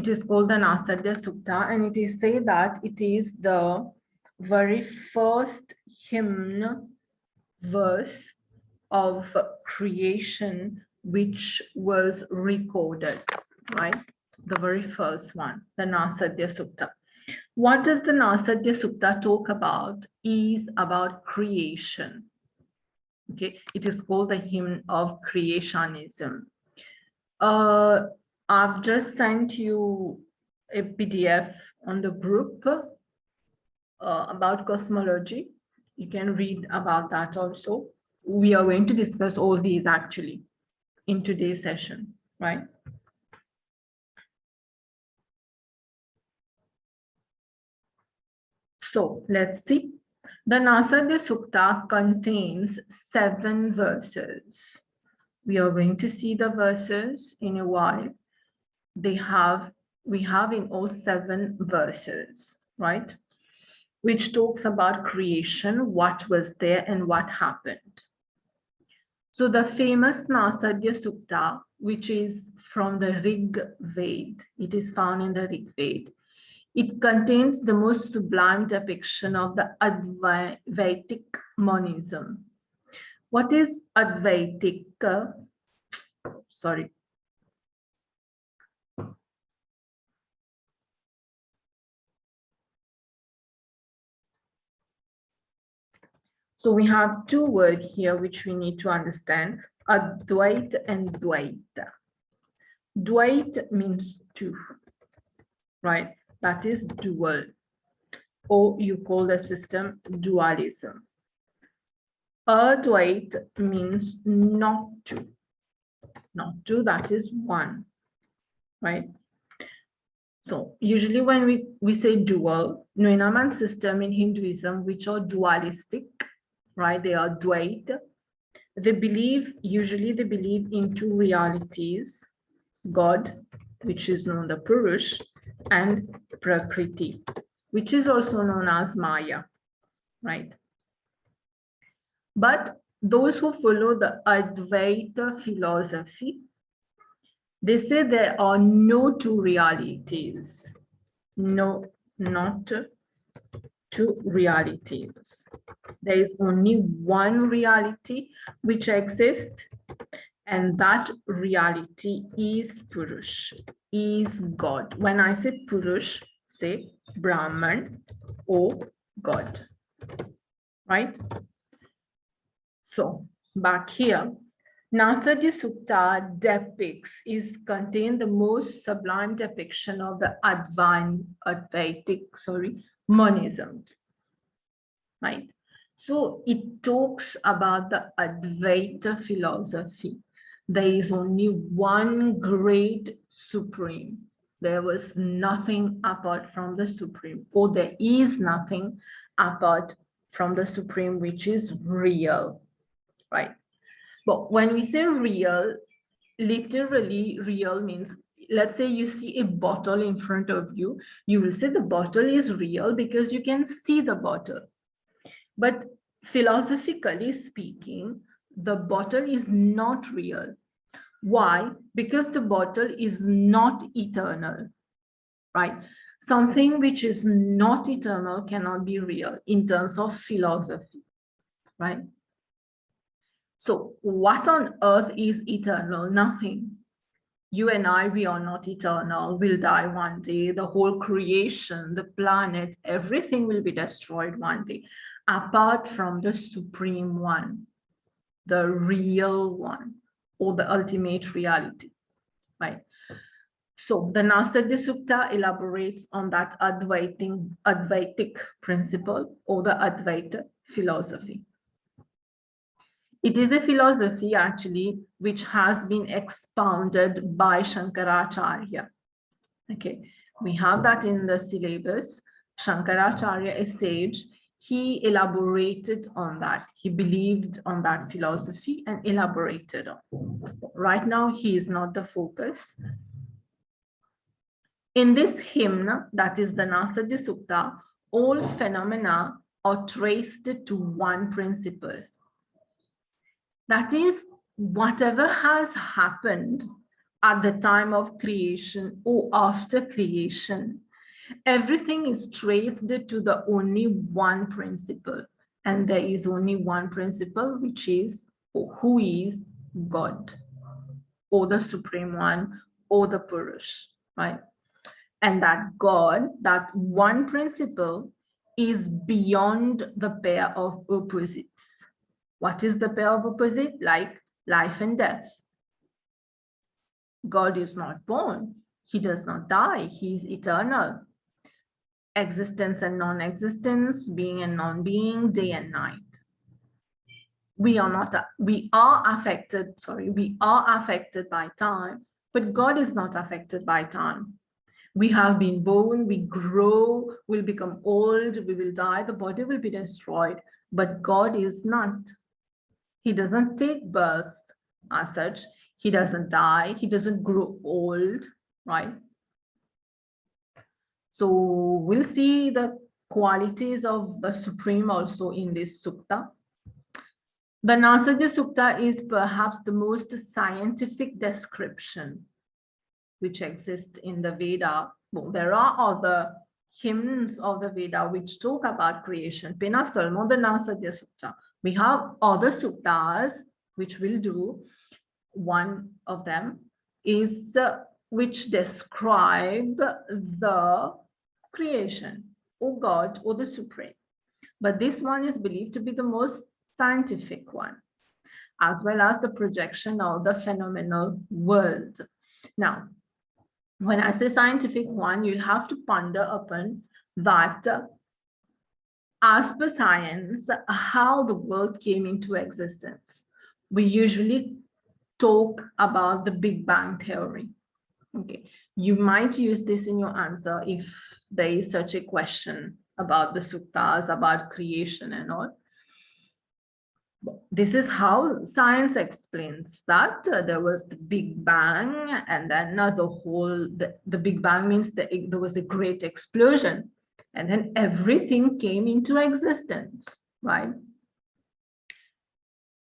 It is called the Nasadiya Sukta, and it is said that it is the very first hymn verse of creation which was recorded, right? The very first one, the Nasadiya Sukta. What does the Nasadiya Sukta talk about? Is about creation. Okay, it is called the hymn of creationism. I've just sent you a PDF on the group about cosmology. You can read about that also. We are going to discuss all these actually in today's session, right? So let's see. The Nasadiya Sukta contains 7 verses. We are going to see the verses in a while. We have in all 7 verses, right? Which talks about creation, what was there and what happened. So the famous Nasadiya Sukta, which is from the Rig Veda, it is found in the Rig Veda. It contains the most sublime depiction of the Advaitic monism. What is Advaitic? Sorry. So we have 2 words here which we need to understand, Advait and Dvaita. Dvait means 2, right? That is dual, or you call the system dualism. Advait means not 2. Not 2, that is 1, right? So usually when we say dual, Nuenaman system in Hinduism, which are dualistic, right? They are Dvait. Usually they believe in 2 realities, God, which is known the Purush, and Prakriti, which is also known as Maya, right? But those who follow the Advaita philosophy, they say there are no 2 realities. No, not 2 realities. There is only one reality which exists, and that reality is Purush, is God. When I say Purush, say Brahman or God, right? So back here, Nasadiya Sukta contain the most sublime depiction of the Advaitic monism, right? So it talks about the Advaita philosophy. There is only one great supreme. There was nothing apart from the supreme, or there is nothing apart from the supreme, which is real, right? But when we say real, literally real means, let's say you see a bottle in front of you, you will say the bottle is real because you can see the bottle. But philosophically speaking, the bottle is not real. Why? Because the bottle is not eternal, right? Something which is not eternal cannot be real in terms of philosophy, right? So what on earth is eternal? Nothing. You and I, we are not eternal. We'll die one day. The whole creation, the planet, everything will be destroyed one day, apart from the supreme one, the real one, or the ultimate reality, right? So the Nasadiya Sukta elaborates on that Advaitic principle or the Advaita philosophy. It is a philosophy actually which has been expounded by Shankaracharya. Okay, we have that in the syllabus. Shankaracharya, a sage, he elaborated on that. He believed on that philosophy and elaborated on. Right now, he is not the focus. In this hymn, that is the Nasadiya Sukta, all phenomena are traced to one principle. That is, whatever has happened at the time of creation or after creation, everything is traced to the only one principle. And there is only one principle, which is who is God, or the Supreme One, or the Purush, right? And that God, that one principle, is beyond the pair of opposites. What is the pair of opposite? Like life and death. God is not born. He does not die. He is eternal. Existence and non-existence, being and non-being, day and night. We are affected by time, but God is not affected by time. We have been born, we grow, we'll become old, we will die, the body will be destroyed, but God is not. He doesn't take birth as such. He doesn't die. He doesn't grow old, right? So we'll see the qualities of the Supreme also in this sukta. The Nasadiya Sukta is perhaps the most scientific description which exists in the Veda. Bon, there are other hymns of the Veda which talk about creation. Pena seulement the Nasadiya Sukta. We have other suktas which we'll do. One of them is which describe the creation, or God, or the Supreme. But this one is believed to be the most scientific one, as well as the projection of the phenomenal world. Now, when I say scientific one, you'll have to ponder upon that as per science, how the world came into existence. We usually talk about the Big Bang theory. Okay, you might use this in your answer if there is such a question about the suktas, about creation and all. This is how science explains that there was the Big Bang, and then the Big Bang means there was a great explosion, and then everything came into existence, right?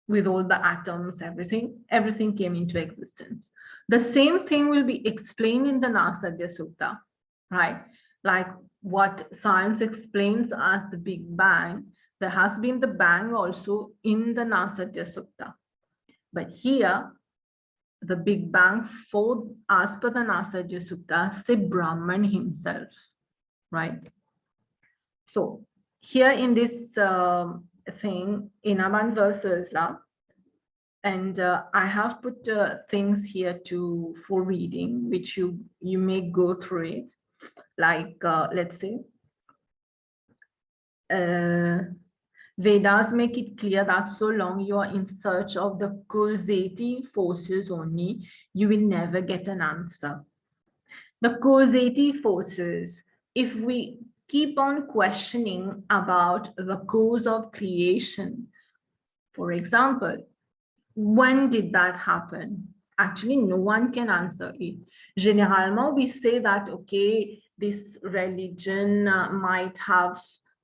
With all the atoms, everything came into existence. The same thing will be explained in the Nasadiya Sukta, right? Like what science explains as the Big Bang, there has been the bang also in the Nasadiya Sukta. But here, the Big Bang as per the Nasadiya Sukta, say Brahman himself, right? So here in this thing, in Aman verses, and I have put things here for reading, which you may go through it. Like, let's say, Vedas make it clear that so long you are in search of the causative forces only, you will never get an answer. The causative forces, if we keep on questioning about the cause of creation, for example, when did that happen? Actually, no one can answer it. Généralement, we say that, okay, this religion might have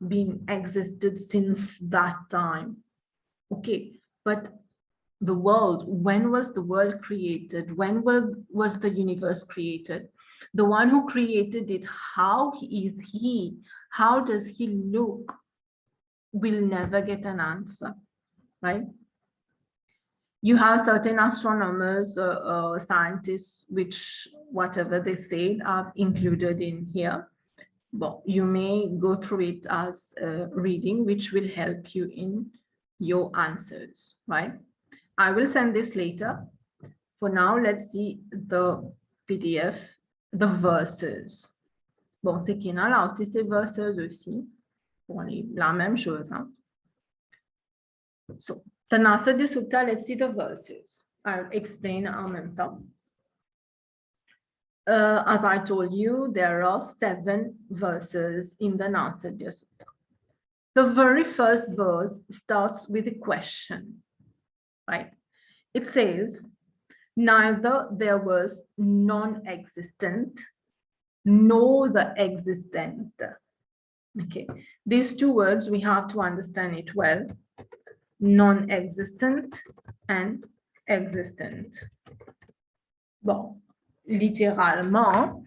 been existed since that time. Okay, but the world, when was the world created? When was the universe created? The one who created it, how is he? How does he look? We'll never get an answer, right? You have certain astronomers, scientists, which whatever they say are included in here. Well, you may go through it as reading, which will help you in your answers, right? I will send this later. For now, let's see the PDF, the verses. Bon, c'est qu'il y en a là aussi, ces verses aussi. Bon, la même chose, hein? So, the Nasadiya Sukta, let's see the verses. I'll explain en même temps. As I told you, there are 7 verses in the Nasadiya Sukta. The very first verse starts with a question, right? It says, neither there was non-existent nor the existent. Okay, these 2 words, we have to understand it well. Non-existent and existent. Bon, littéralement,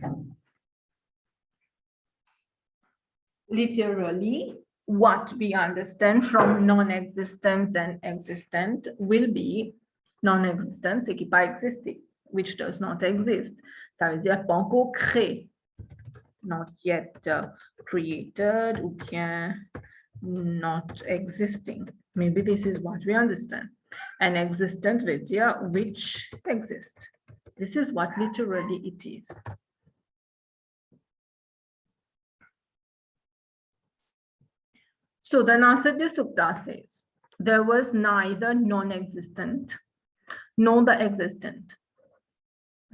literally, what we understand from non-existent and existent will be non-existent, ce qui n'a pas existé, which does not exist. Ça veut dire pas encore créé, not yet created, ou bien not existing. Maybe this is what we understand. And existent veut dire which exists. This is what literally it is. So the Nasadiya Sukta says, there was neither non-existent nor the existent.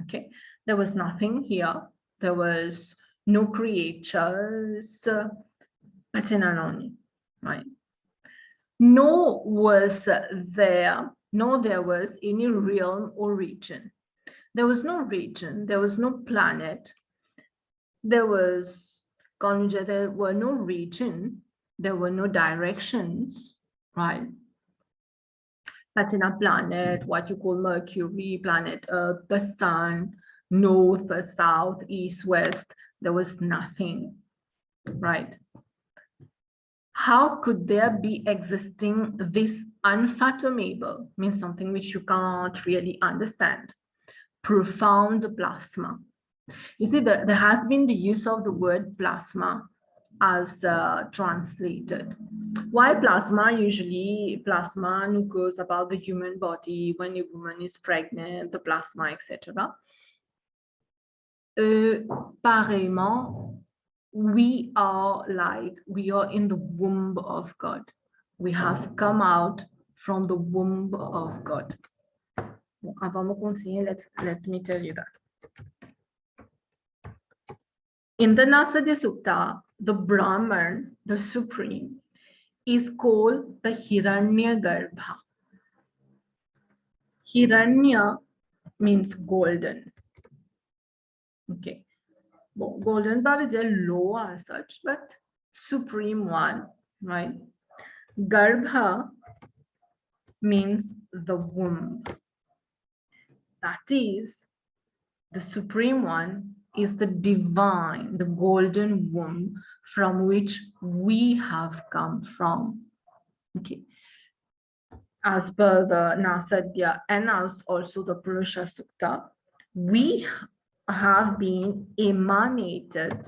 Okay, there was nothing here. There was no creatures, but in Anoni, right? Nor was there was any realm or region. There was no region, there was no planet, there were no region, there were no directions, right? That's in a planet, what you call Mercury, planet Earth, the sun, north, south, east, west, there was nothing, right? How could there be existing this unfathomable, means something which you can't really understand, profound plasma? You see, there has been the use of the word plasma as translated. Why plasma? Usually plasma goes about the human body when a woman is pregnant, the plasma, etc. Pareillement, we are in the womb of God. We have come out from the womb of God. Bon, avant de continuer, let me tell you that. In the Nasadiya Sukta, the Brahman, the Supreme, is called the Hiranyagarbha. Hiranya means golden. Okay. Well, golden is a low as such, but supreme one, right? Garbha means the womb. That is, the supreme one is the divine, the golden womb from which we have come from. Okay. As per the Nasadiya and as also the Purusha Sukta, we have been emanated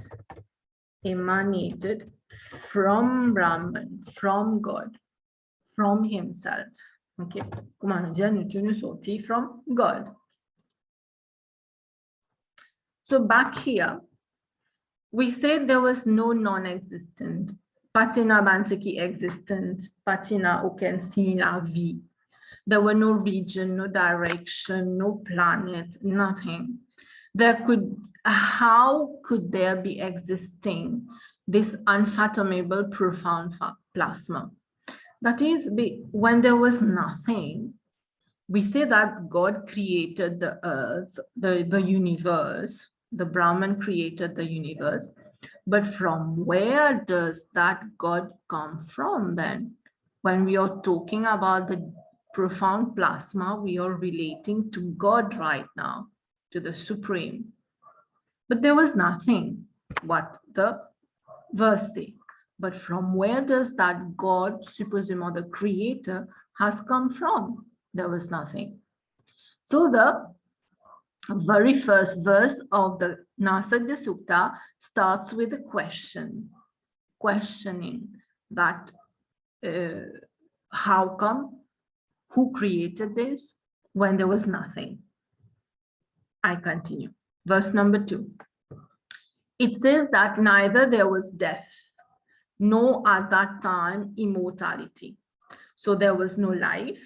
from Brahman, from God, from himself. Okay. From God. So back here, we said there was no non-existent. Patina banseki existent, patina aucun signe la vie. There were no region, no direction, no planet, nothing. How could there be existing this unfathomable, profound plasma? That is, when there was nothing, we say that God created the earth, the universe, the Brahman created the universe. But from where does that God come from then? When we are talking about the profound plasma, we are relating to God right now, to the Supreme. But there was nothing, what the verse says. But from where does that God, supposément the creator, has come from? There was nothing. So the very first verse of the Nasadiya Sukta starts with a question, questioning that how come, who created this when there was nothing? I continue. Verse number 2. It says that neither there was death, nor at that time immortality. So there was no life.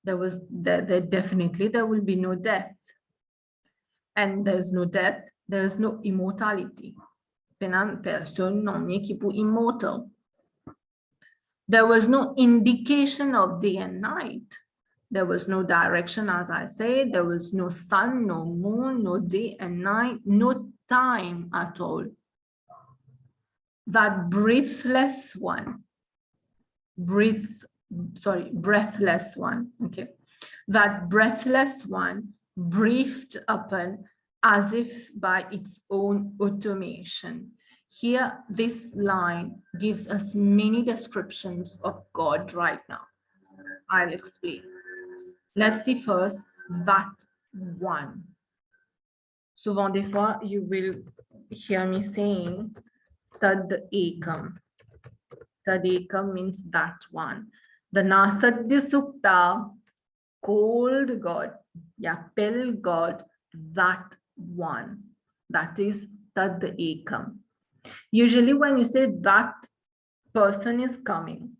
There definitely there will be no death. And there's no death, there's no immortality. Personne non est qui peut immortal. There was no indication of day and night. There was no direction, as I said. There was no sun, no moon, no day and night, no time at all. That breathless one, breathless one, okay. That breathless one breathed upon as if by its own automation. Here, this line gives us many descriptions of God right now. I'll explain. Let's see first that one. Souvent des fois, you will hear me saying tad ekam. Tad ekam means that one. The Nasadiya sukta called God, tell God that one. That is tad ekam. Usually when you say that person is coming,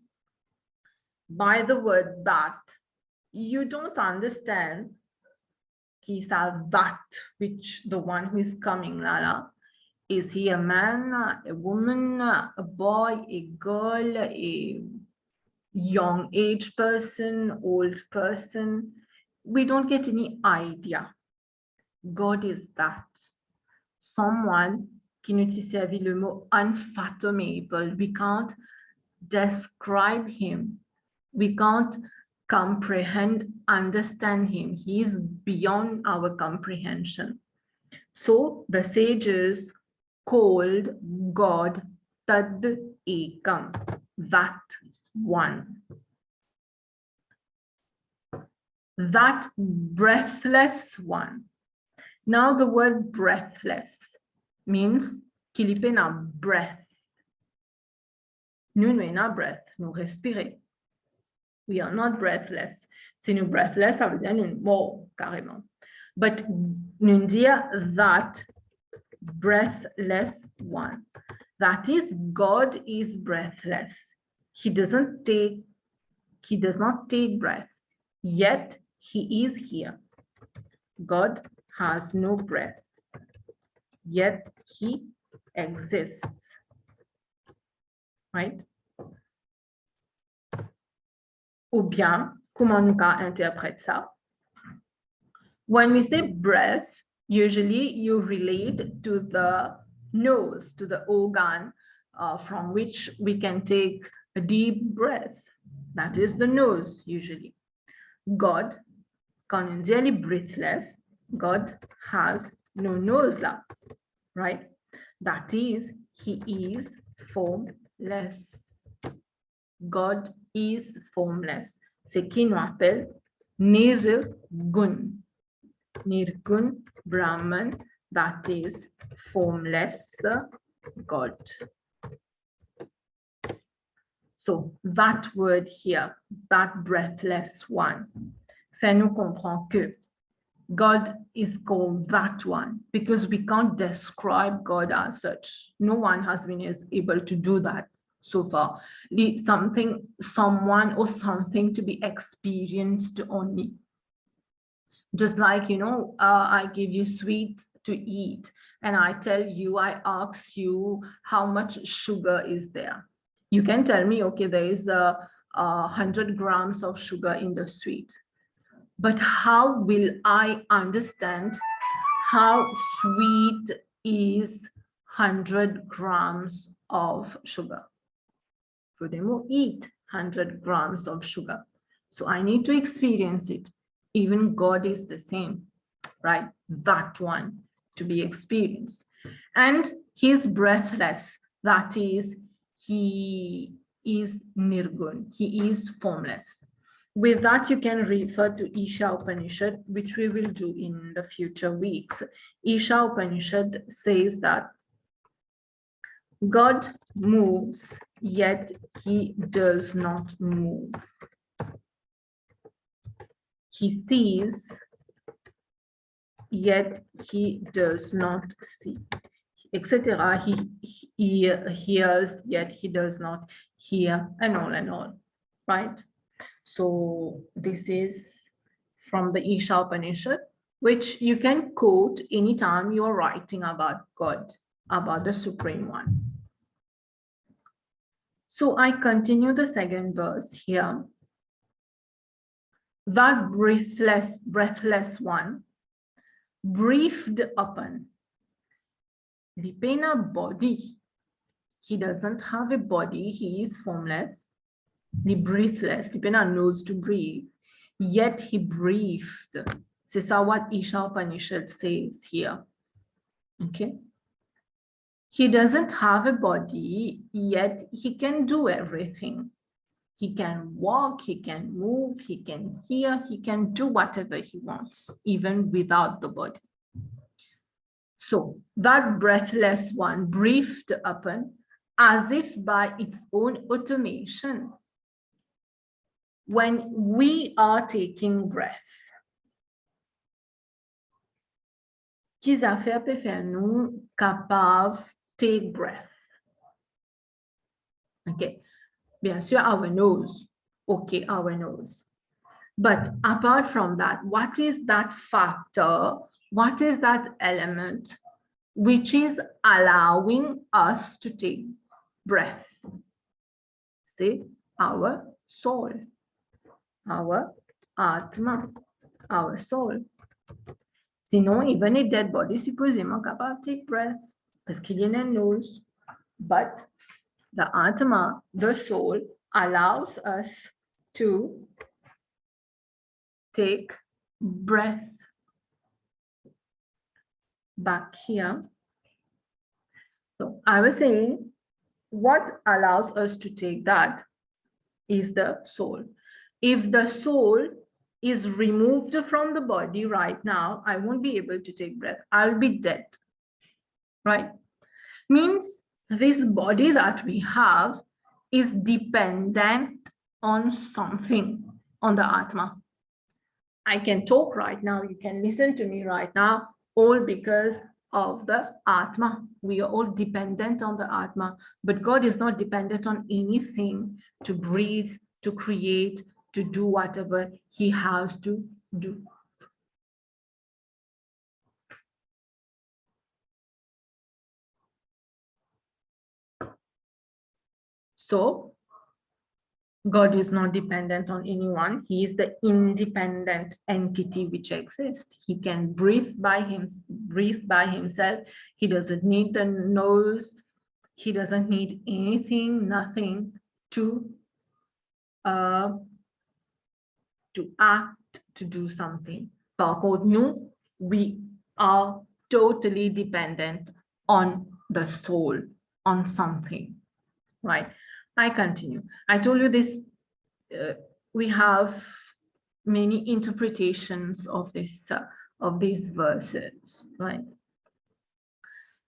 by the word that, you don't understand that which the one who is coming, Lala. Is he a man, a woman, a boy, a girl, a young age person, old person? We don't get any idea. God is that. Someone qui nous servi le mot unfathomable. We can't describe him. We can't comprehend, understand him. He is beyond our comprehension. So the sages called God Tad Ekam, that one. That breathless one. Now the word breathless means qu'il y a breath. Nous n'avons breath, nous respirons. We are not breathless. Si nous breathless, ça veut dire nous morts carrément. But nous dire that breathless one. That is, God is breathless. He does not take breath, yet he is here. God has no breath, yet he exists. Right? Ou bien, comment nous interprète ça? When we say breath, usually you relate to the nose, to the organ from which we can take a deep breath. That is the nose, usually. God, quand on dit breathless, God has no nose là, right? That is, he is formless. God is formless. C'est qui nous appelle Nirgun. Nirgun Brahman, that is formless God. So that word here, that breathless one, fait nous comprendre que God is called that one because we can't describe God as such. No one has been able to do that so far. Something, someone, or something to be experienced only. Just like, I give you sweet to eat and I tell you, I ask you how much sugar is there. You can tell me, okay, there is 100 grams of sugar in the sweet. But how will I understand how sweet is 100 grams of sugar? Furthermore, eat 100 grams of sugar. So I need to experience it. Even God is the same, right? That one to be experienced. And he is breathless. That is, he is nirgun. He is formless. With that, you can refer to Isha Upanishad, which we will do in the future weeks. Isha Upanishad says that God moves, yet he does not move. He sees, yet he does not see, etc. He hears, yet he does not hear, and all, right? So this is from the Isha Upanishad, which you can quote anytime you're writing about God, about the Supreme One. So I continue the second verse here. That breathless one, breathed upon. The Pena body. He doesn't have a body, he is formless. The breathless, the Pena knows to breathe, yet he breathed. C'est ça what Isha Upanishad says here. Okay. He doesn't have a body, yet he can do everything. He can walk, he can move, he can hear, he can do whatever he wants, even without the body. So that breathless one breathed upon as if by its own automation. When we are taking breath, quelles affaires peuvent faire nous capables take breath? Okay, bien sûr, our nose. Okay, our nose. But apart from that, what is that factor? What is that element which is allowing us to take breath? See, our soul, our atma, our soul. Sinon, even a dead body, supposément capable de take breath, parce qu'il y a une nose. But the atma, the soul, allows us to take breath. Back here. So I was saying, what allows us to take that is the soul. If the soul is removed from the body right now, I won't be able to take breath. I'll be dead, right? Means this body that we have is dependent on something, on the Atma. I can talk right now, you can listen to me right now, all because of the Atma. We are all dependent on the Atma, but God is not dependent on anything to breathe, to create, to do whatever he has to do. So God is not dependent on anyone. He is the independent entity which exists. He can breathe by himself. He doesn't need the nose. He doesn't need anything, nothing to act, to do something. Par contre, nous, we are totally dependent on the soul, on something, right? I continue. I told you this, we have many interpretations of this, of these verses, right?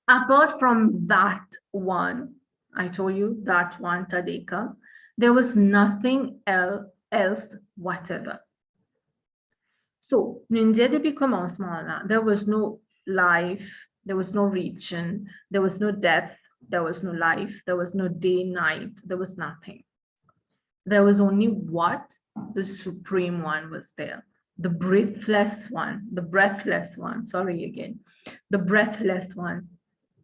Apart from that one, I told you that one, Tadeka, there was nothing else whatever. So, depuis commencement là, there was no life, there was no region, there was no depth, there was no life, there was no day, night, there was nothing. There was only what? The Supreme One was there. The breathless one, sorry again. The breathless one,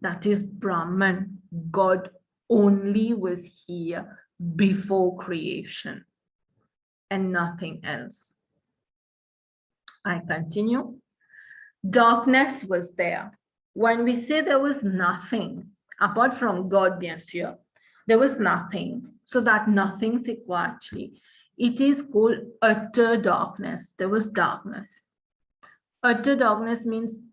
that is Brahman. God only was here before creation and nothing else. I continue. Darkness was there. When we say there was nothing, apart from God, bien sûr, there was nothing. So that nothing, c'est quoi actually? It is called utter darkness. There was darkness. Utter darkness means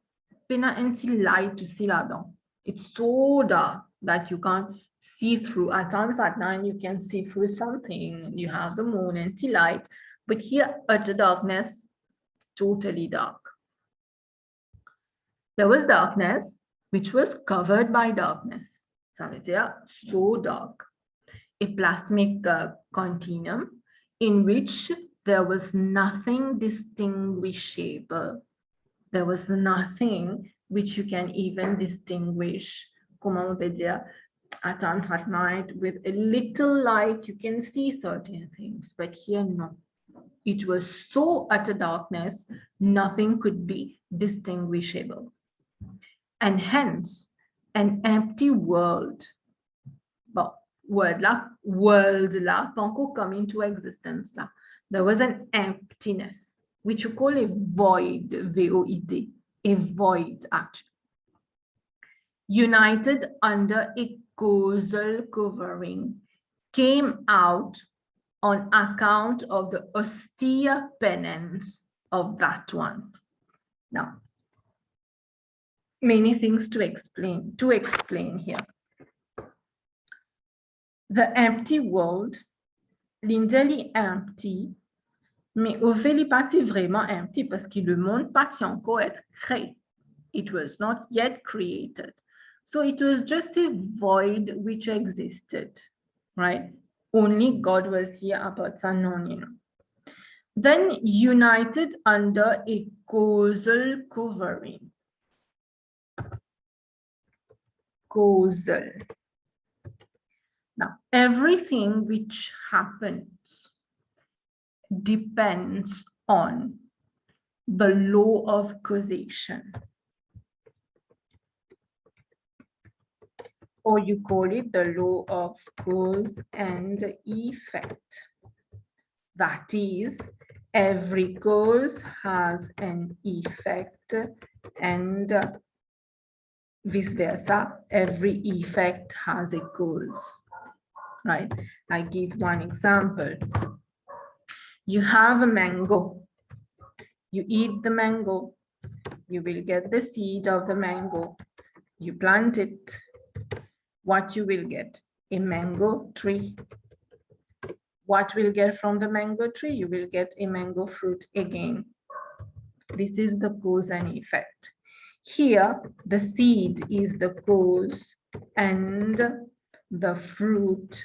pina anti light to see là-dedans. It's so dark that you can't see through. At times at night, you can see through something. You have the moon and light. But here, utter darkness, totally dark. There was darkness, which was covered by darkness. Ça veut dire so dark. A plasmic continuum in which there was nothing distinguishable. There was nothing which you can even distinguish. Comment on peut dire? At times at night, with a little light, you can see certain things, but here, no. It was so utter darkness, nothing could be distinguishable. And hence, an empty world. Well, world là, pas encore come into existence là. There was an emptiness, which you call a void, V-O-I-D, a void actually. United under a causal covering, came out on account of the austere penance of that one. Now, many things to explain here. The empty world, l'indeli empty, mais au fait, il pas vraiment empty parce que le monde pas encore être créé. It was not yet created. So it was just a void which existed, right? Only God was here about Sanonin. Then united under a causal covering. Causal. Now, everything which happens depends on the law of causation. Or you call it the law of cause and effect. That is, every cause has an effect, and vice versa, every effect has a cause, right? I give one example. You have a mango. You eat the mango. You will get the seed of the mango. You plant it. What you will get? A mango tree. What will get from the mango tree? You will get a mango fruit again. This is the cause and effect. Here, the seed is the cause and the fruit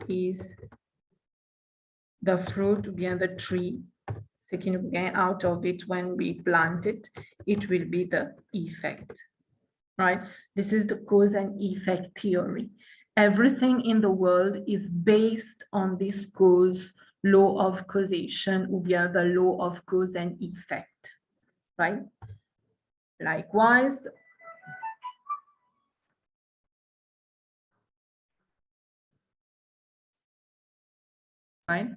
is the fruit behind the tree. So can you get out of it when we plant it? It will be the effect, right? This is the cause and effect theory. Everything in the world is based on this cause, law of causation, or the law of cause and effect, right? Likewise, right?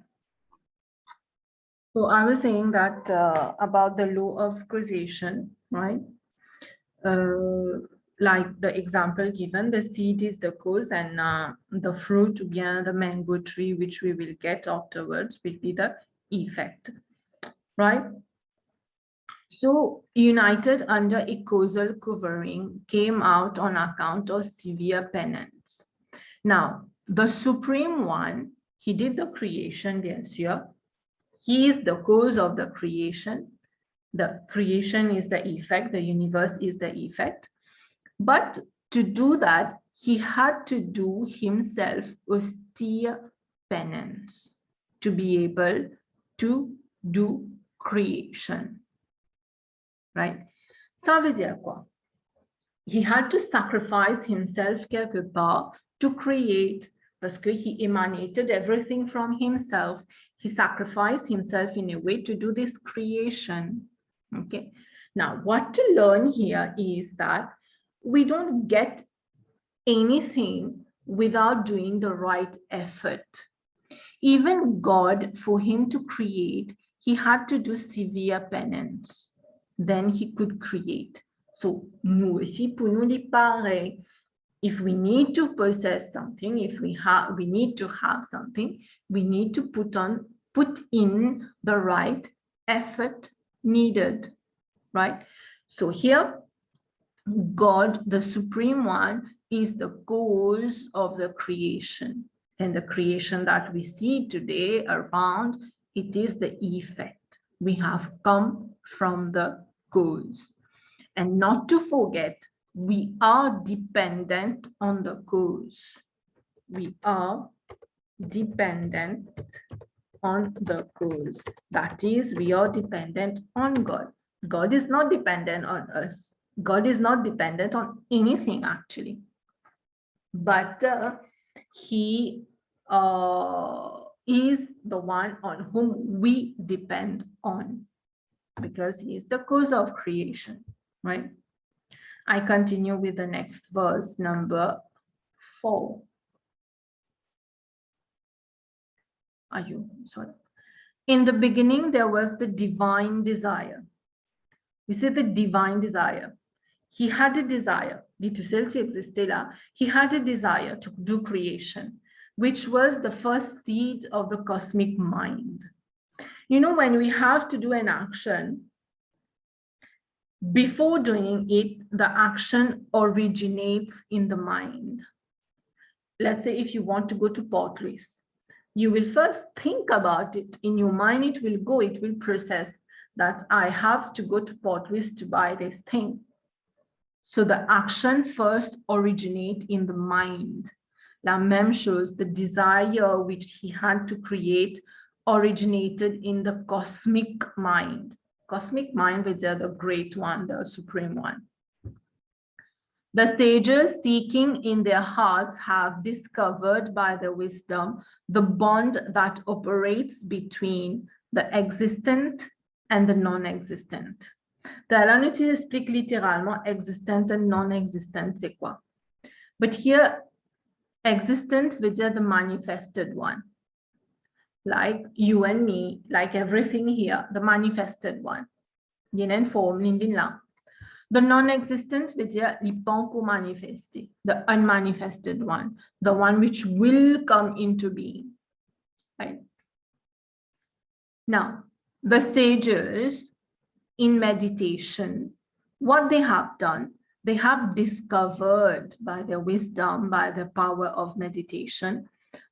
So I was saying that about the law of causation, right? Like the example given, the seed is the cause and the fruit, the mango tree, which we will get afterwards, will be the effect, right? So united under a causal covering came out on account of severe penance. Now, the Supreme One, he did the creation, bien sûr. He is the cause of the creation. The creation is the effect, the universe is the effect. But to do that, he had to do himself austere penance to be able to do creation. Right? Ça veut dire quoi? He had to sacrifice himself quelque part to create, parce que he emanated everything from himself. He sacrificed himself in a way to do this creation. Okay. Now, what to learn here is that we don't get anything without doing the right effort. Even God, for him to create, he had to do severe penance. Then he could create. So, nous aussi, pour nous, il pareil. If we need to possess something, if we need to have something, we need to put in the right effort needed, right? So here, God, the Supreme One, is the cause of the creation. And the creation that we see today around, it is the effect. We have come from the cause. And not to forget, we are dependent on the cause. We are dependent on the cause. That is, we are dependent on God. God is not dependent on us. God is not dependent on anything, actually. But he is the one on whom we depend on, because he is the cause of creation, right? I continue with the next verse, number 4. Sorry. In the beginning, there was the divine desire. We say the divine desire. He had a desire. He had a desire to do creation, which was the first seed of the cosmic mind. You know, when we have to do an action, Before doing it, the action originates in the mind. Let's say if you want to go to Port Louis, you will first think about it. In your mind, it will process that I have to go to Port Louis to buy this thing. So the action first originates in the mind. La même chose, the desire which he had to create originated in the cosmic mind. Cosmic mind, which are the great one, the supreme one. The sages seeking in their hearts have discovered by their wisdom the bond that operates between the existent and the non-existent. Talaniti explique littéralement existent and non-existent, c'est quoi? But here, existent, which are the manifested one. Like you and me, like everything here, the manifested one. Yin and form, là. The non-existent, which are lipanko manifesti, the unmanifested one, the one which will come into being. Right? Now, the sages in meditation, what they have done, they have discovered by their wisdom, by the power of meditation,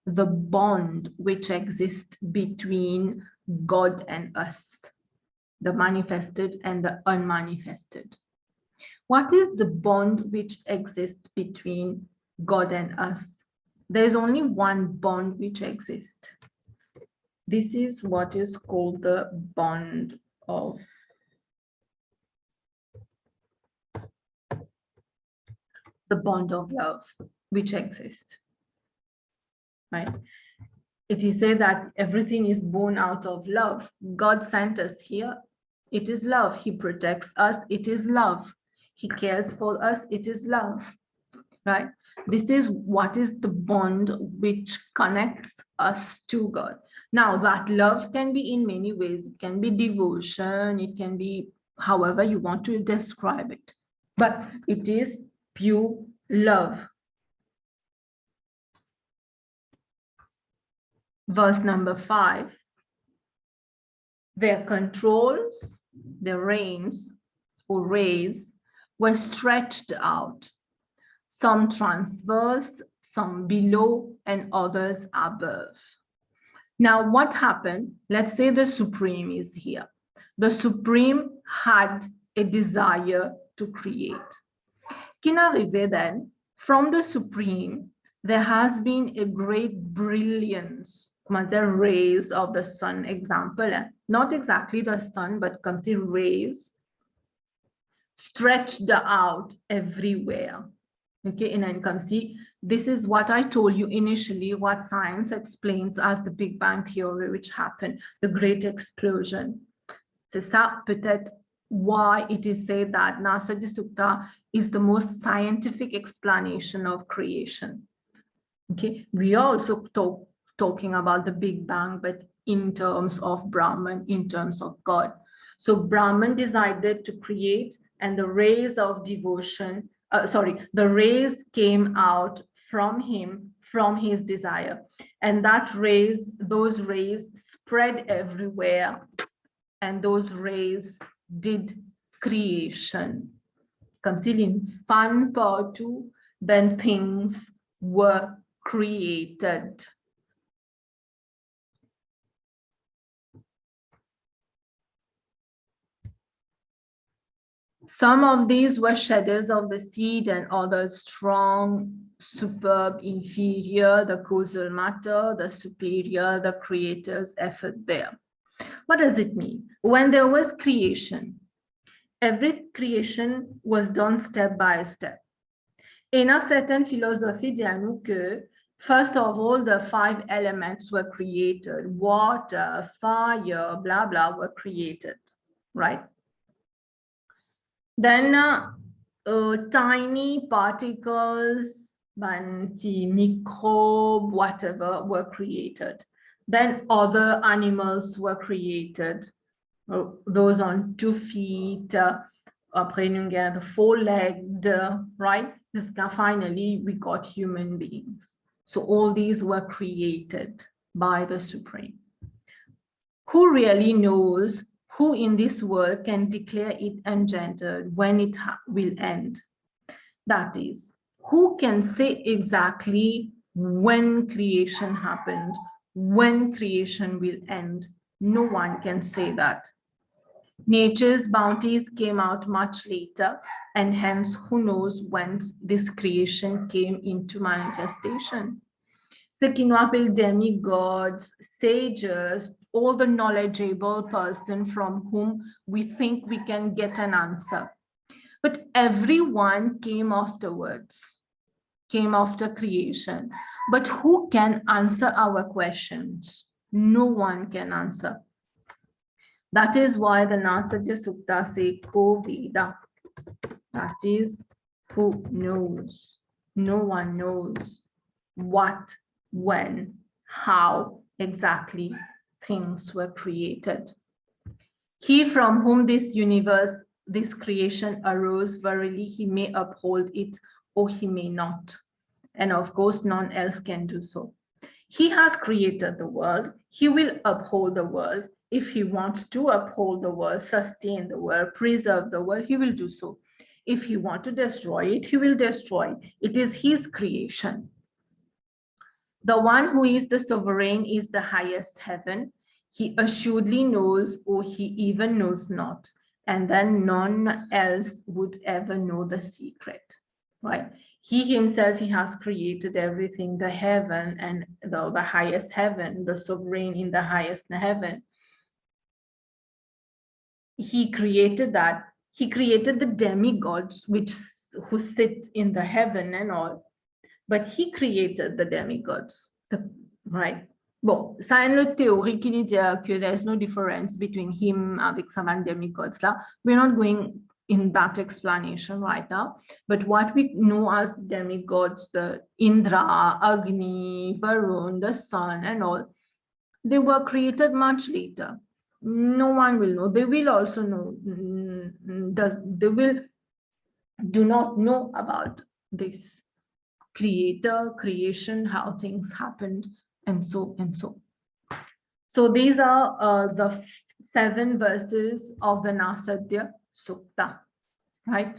the bond which exists between God and us, the manifested and the unmanifested. What is the bond which exists between God and us? There is only one bond which exists. This is what is called the bond of love, which exists, right? It is said that everything is born out of love. God sent us here. It is love. He protects us. It is love. He cares for us. It is love, right? This is what is the bond which connects us to God. Now, that love can be in many ways. It can be devotion. It can be however you want to describe it. But it is pure love. Verse number 5. Their controls, their reins or rays were stretched out, some transverse, some below, and others above. Now, what happened? Let's say the Supreme is here. The Supreme had a desire to create. Qu'arrivait then, from the Supreme, there has been a great brilliance, the rays of the sun, example, not exactly the sun, but come see rays stretched out everywhere. Okay, and then come see, this is what I told you initially, what science explains as the Big Bang Theory, which happened, the great explosion. C'est ça, peut-être, why it is said that Nasadiya Sukta is the most scientific explanation of creation. Okay, we are also talking about the Big Bang, but in terms of Brahman, in terms of God. So Brahman decided to create, and the rays of devotion, the rays came out from him, from his desire. And those rays spread everywhere, and those rays did creation. Comme s'il y a une fan partout, then things were created. Some of these were shadows of the seed, and others strong, superb, inferior, the causal matter, the superior, the creator's effort there. What does it mean? When there was creation, every creation was done step by step. In a certain philosophy, dit que first of all, the 5 elements were created. Water, fire, blah, blah, were created, right? Then tiny particles, microbe, whatever, were created. Then other animals were created, those on 2 feet, après the 4-legged, right? Finally, we got human beings. So all these were created by the Supreme. Who really knows Who in this world can declare it engendered when it will end? That is, who can say exactly when creation happened, when creation will end? No one can say that. Nature's bounties came out much later, and hence who knows when this creation came into manifestation. So Kinwapil demigods, sages, all the knowledgeable person from whom we think we can get an answer. But everyone came afterwards, came after creation. But who can answer our questions? No one can answer. That is why the Nasadiya Sukta say Ko Veda. That is, who knows? No one knows what, when, how exactly things were created. He from whom this universe, this creation arose, verily he may uphold it or he may not. And of course, none else can do so. He has created the world. He will uphold the world. If he wants to uphold the world, sustain the world, preserve the world, he will do so. If he wants to destroy it, he will destroy. It is his creation. The one who is the sovereign is the highest heaven. He assuredly knows, or he even knows not. And then none else would ever know the secret, right? He himself, he has created everything, the heaven and the highest heaven, the sovereign in the highest heaven. He created that. He created the demigods who sit in the heaven and all. But he created the demigods, right? Bon, ça a une théorie qui dit que there's no difference between him avec sa demigods là. We're not going in that explanation right now. But what we know as demigods, the Indra, Agni, Varun, the sun and all, they were created much later. No one will know. They will also know. They will do not know about this creator, creation, how things happened, and so and so. So these are the 7 verses of the Nasadiya Sukta, right?